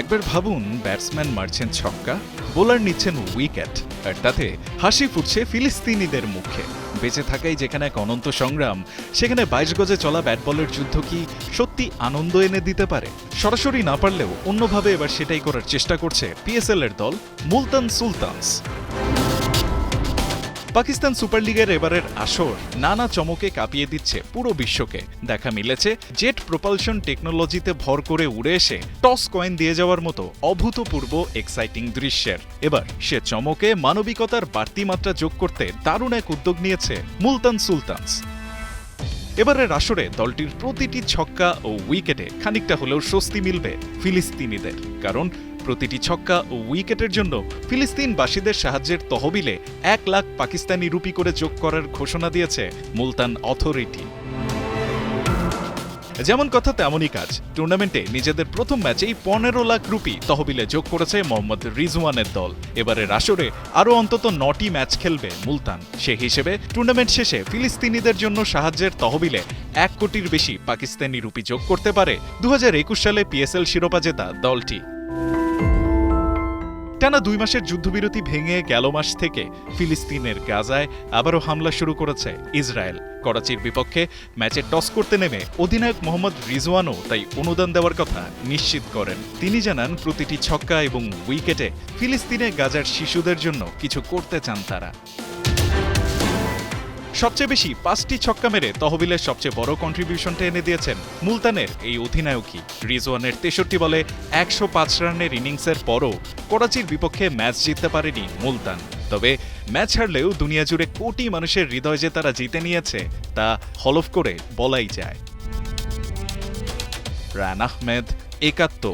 একবার ভাবুন, ব্যাটসম্যান মারছেন ছক্কা, বোলার নিচ্ছেন উইকেট, আর তাতে হাসি ফুটছে ফিলিস্তিনিদের মুখে। বেঁচে থাকাই যেখানে এক অনন্ত সংগ্রাম, সেখানে ২২ গজে চলা ব্যাট বলের যুদ্ধ কি সত্যি আনন্দ এনে দিতে পারে? সরাসরি না পারলেও অন্যভাবে এবার সেটাই করার চেষ্টা করছে পিএসএল এর দল মুলতান সুলতানস। পাকিস্তান সুপার লিগের এবারের আসর নানা চমকে কাঁপিয়ে দিচ্ছে পুরো বিশ্বকে। দেখা মিলেছে জেট প্রপালশন টেকনোলজিতে ভর করে উড়ে এসে টস কয়েন দিয়ে যাওয়ার মতো অভূতপূর্ব এক্সাইটিং দৃশ্যের। এবার সে চমকে মানবিকতার বাড়তি মাত্রা যোগ করতে দারুণ এক উদ্যোগ নিয়েছে মুলতান সুলতানস। এবারের আসরে দলটির প্রতিটি ছক্কা ও উইকেটে খানিকটা হলেও স্বস্তি মিলবে ফিলিস্তিনিদের, কারণ প্রতিটি ছক্কা ও উইকেটের জন্য ফিলিস্তিনবাসীদের সাহায্যের তহবিলে ১ লাখ পাকিস্তানি রুপি করে যোগ করার ঘোষণা দিয়েছে মুলতান অথরিটি। যেমন কথা তেমনই কাজ, টুর্নামেন্টে নিজেদের প্রথম ম্যাচেই ১৫ লাখ রুপি তহবিলে যোগ করেছে মোহাম্মদ রিজওয়ানের দল। এবারের আসরে আরও অন্তত ৯টি ম্যাচ খেলবে মুলতান। সে হিসেবে টুর্নামেন্ট শেষে ফিলিস্তিনিদের জন্য সাহায্যের তহবিলে ১ কোটির বেশি পাকিস্তানি রুপি যোগ করতে পারে ২০২১ সালে পিএসএল শিরোপা জেতা দলটি। টানা ২ মাসের যুদ্ধবিরতি ভেঙে গেল মাস থেকে ফিলিস্তিনের গাজায় আবারও হামলা শুরু করেছে ইসরায়েল। করাচির বিপক্ষে ম্যাচে টস করতে নেমে অধিনায়ক মোহাম্মদ রিজওয়ানও তাই অনুদান দেওয়ার কথা নিশ্চিত করেন। তিনি জানান, প্রতিটি ছক্কা এবং উইকেটে ফিলিস্তিনে গাজার শিশুদের জন্য কিছু করতে চান তারা। সবচেয়ে বেশি ৫টি ছক্কা মেরে তহবিলের সবচেয়ে বড় কন্ট্রিবিউশনটা এনে দিয়েছেন মুলতানের এই অধিনায়কই। রিজওয়ানের ৬৩ বলে ১০৫ রানের ইনিংসের পরও করাচির বিপক্ষে ম্যাচ জিততে পারেনি মুলতান। তবে ম্যাচ হারলেও দুনিয়া জুড়ে কোটি মানুষের হৃদয় যে তারা জিতে নিয়েছে তা হলফ করে বলাই যায়। রায়হান আহমেদ, ৭১।